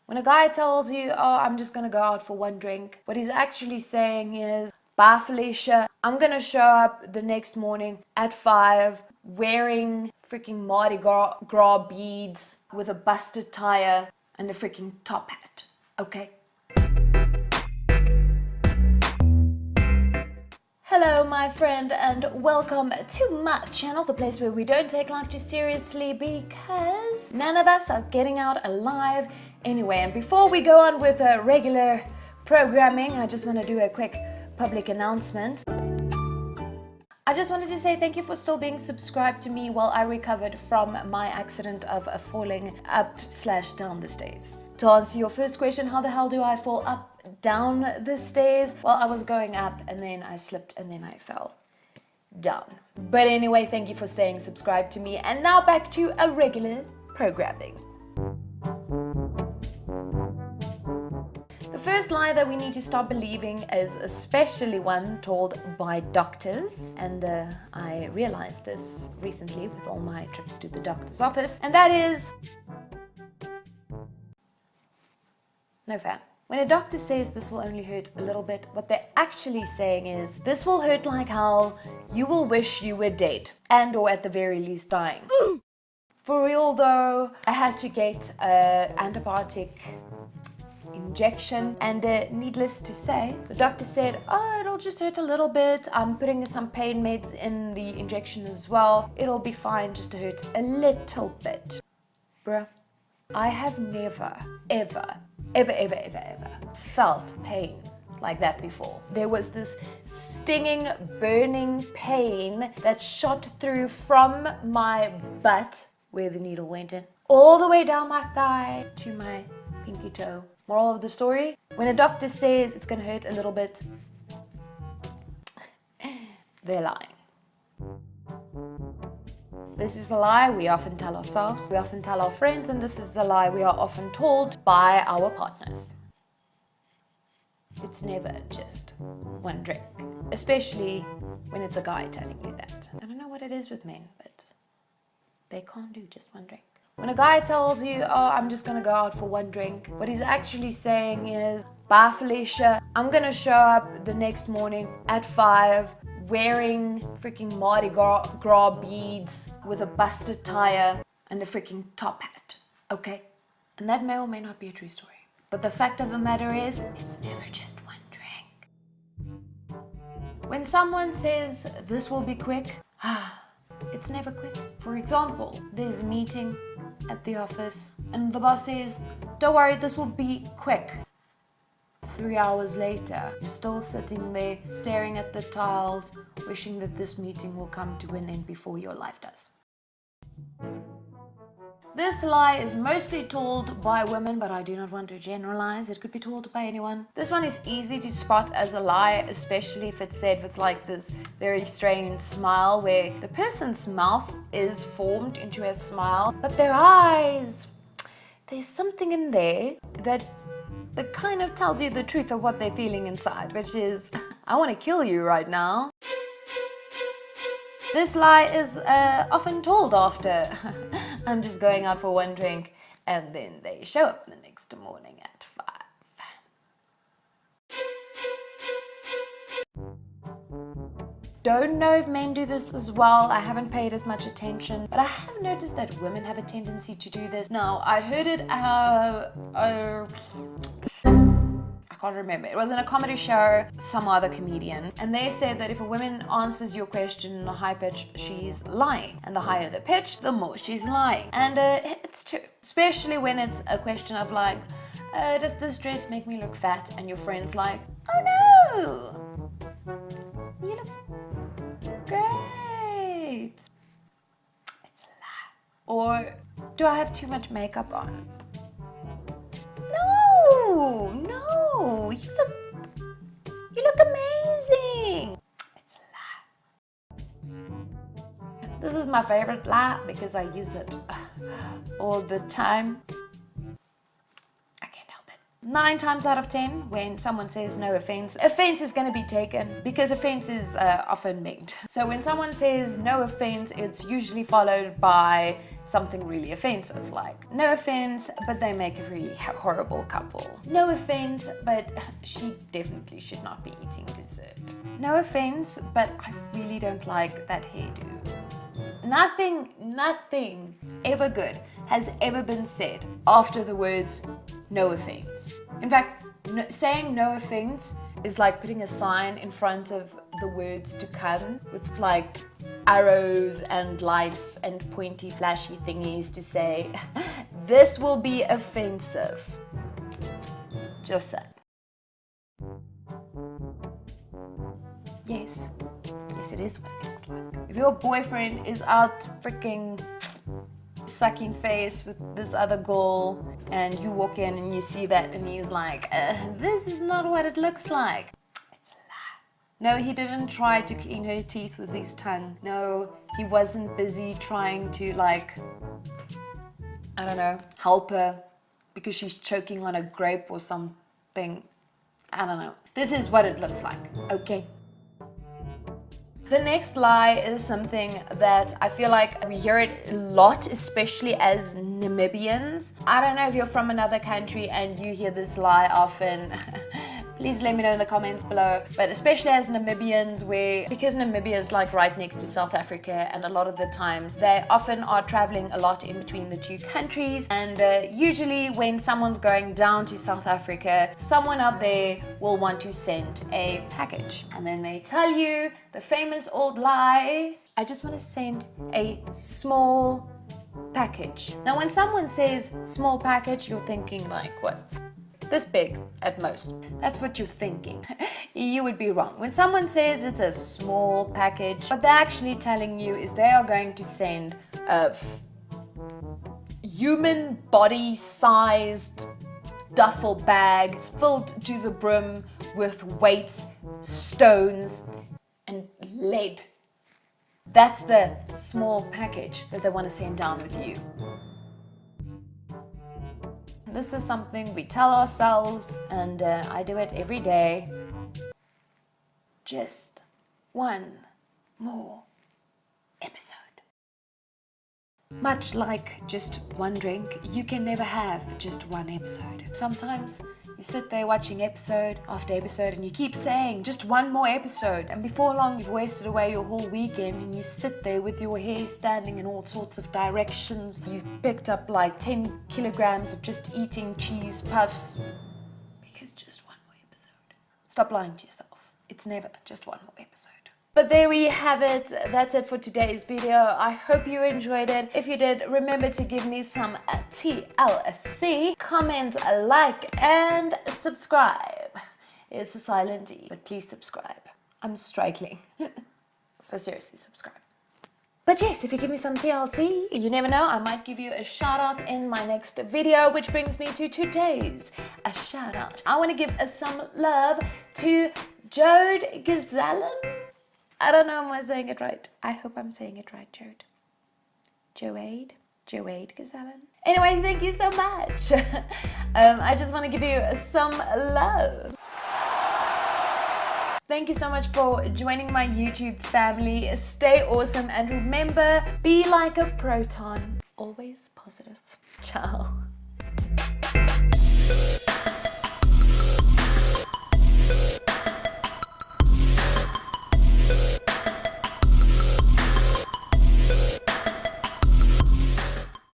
When a guy tells you, oh, I'm just gonna go out for one drink, what he's actually saying is, bye Felicia, I'm gonna show up the next morning at 5 wearing freaking Mardi Gras beads with a busted tire and a freaking top hat, okay? Hello my friend and welcome to my channel, the place where we don't take life too seriously because none of us are getting out alive anyway. And before we go on with regular programming, I just want to do a quick public announcement. I just wanted to say thank you for still being subscribed to me while I recovered from my accident of falling up/down the stairs. To answer your first question, how the hell do I fall up down the stairs? Well, I was going up and then I slipped and then I fell down. But anyway, thank you for staying subscribed to me, and now back to a regular programming. The first lie that we need to stop believing is especially one told by doctors, and I realized this recently with all my trips to the doctor's office, and that is no fair. When a doctor says this will only hurt a little bit, what they're actually saying is this will hurt like hell, you will wish you were dead and or at the very least dying. For real though, I had to get an antibiotic injection, and needless to say, the doctor said, oh, it'll just hurt a little bit, I'm putting some pain meds in the injection as well, it'll be fine, just to hurt a little bit. Bruh, I have never ever felt pain like that before. There was this stinging, burning pain that shot through from my butt, where the needle went in, all the way down my thigh to my pinky toe. Moral of the story, when a doctor says it's gonna hurt a little bit, they're lying. This is a lie we often tell ourselves, we often tell our friends, and this is a lie we are often told by our partners. It's never just one drink, especially when it's a guy telling you that. I don't know what it is with men, but they can't do just one drink. When a guy tells you, oh, I'm just gonna go out for one drink, what he's actually saying is, bye Felicia, I'm gonna show up the next morning at 5 wearing freaking Mardi Gras beads with a busted tire and a freaking top hat, okay? And that may or may not be a true story. But the fact of the matter is, it's never just one drink. When someone says, this will be quick, it's never quick. For example, there's a meeting at the office and the boss says, don't worry, this will be quick. 3 hours later, you're still sitting there staring at the tiles, wishing that this meeting will come to an end before your life does. This lie is mostly told by women, but I do not want to generalize. It could be told by anyone. This one is easy to spot as a lie, especially if it's said with like this very strained smile where the person's mouth is formed into a smile, but their eyes, there's something in there that kind of tells you the truth of what they're feeling inside, which is, I want to kill you right now. This lie is often told after I'm just going out for one drink, and then they show up the next morning at 5. Don't know if men do this as well. I haven't paid as much attention, but I have noticed that women have a tendency to do this. Now, I heard it, I can't remember. It was in a comedy show, some other comedian, and they said that if a woman answers your question in a high pitch, she's lying. And the higher the pitch, the more she's lying. And it's true. Especially when it's a question of like, does this dress make me look fat? And your friend's like, oh no! You look great. It's a lie. Or, do I have too much makeup on? No, you look amazing. It's a lie. This is my favorite lie because I use it all the time. I can't help it. 9 times out of 10, when someone says no offense, offense is going to be taken because offense is often meant. So when someone says no offense, it's usually followed by something really offensive, like, no offense, but they make a really horrible couple. No offense, but she definitely should not be eating dessert. No offense, but I really don't like that hairdo. Nothing ever good has ever been said after the words no offense. In fact, saying no offense is like putting a sign in front of the words to come with like arrows and lights and pointy flashy thingies to say this will be offensive. Just saying. Yes, it is what it looks like. If your boyfriend is out freaking sucking face with this other girl and you walk in and you see that and he's like, this is not what it looks like. It's a lie. No, he didn't try to clean her teeth with his tongue. No, he wasn't busy trying to like, I don't know, help her because she's choking on a grape or something. I don't know. This is what it looks like, okay? The next lie is something that I feel like we hear it a lot, especially as Namibians. I don't know if you're from another country and you hear this lie often. Please let me know in the comments below. But especially as Namibians, because Namibia is like right next to South Africa, and a lot of the times they often are traveling a lot in between the two countries. And usually when someone's going down to South Africa, someone out there will want to send a package. And then they tell you the famous old lie, I just want to send a small package. Now when someone says small package, you're thinking like what? This big at most. That's what you're thinking. You would be wrong. When someone says it's a small package, what they're actually telling you is they are going to send a human body sized duffel bag filled to the brim with weights, stones, and lead. That's the small package that they want to send down with you. This is something we tell ourselves, and I do it every day. Just one more episode. Much like just one drink, you can never have just one episode. Sometimes you sit there watching episode after episode and you keep saying just one more episode, and before long you've wasted away your whole weekend and you sit there with your hair standing in all sorts of directions. You've picked up like 10 kilograms of just eating cheese puffs because just one more episode. Stop lying to yourself. It's never just one more episode. But there we have it. That's it for today's video. I hope you enjoyed it. If you did, remember to give me some TLC. Comment, like, and subscribe. It's a silent E, but please subscribe. I'm struggling. So seriously, subscribe. But yes, if you give me some TLC, you never know, I might give you a shout out in my next video, which brings me to today's shout out. I want to give some love to Jode Gazellen. I don't know, am I saying it right? I hope I'm saying it right, Jode Gazellen. Anyway, thank you so much. I just want to give you some love. Thank you so much for joining my YouTube family. Stay awesome, and remember, be like a proton. Always positive. Ciao.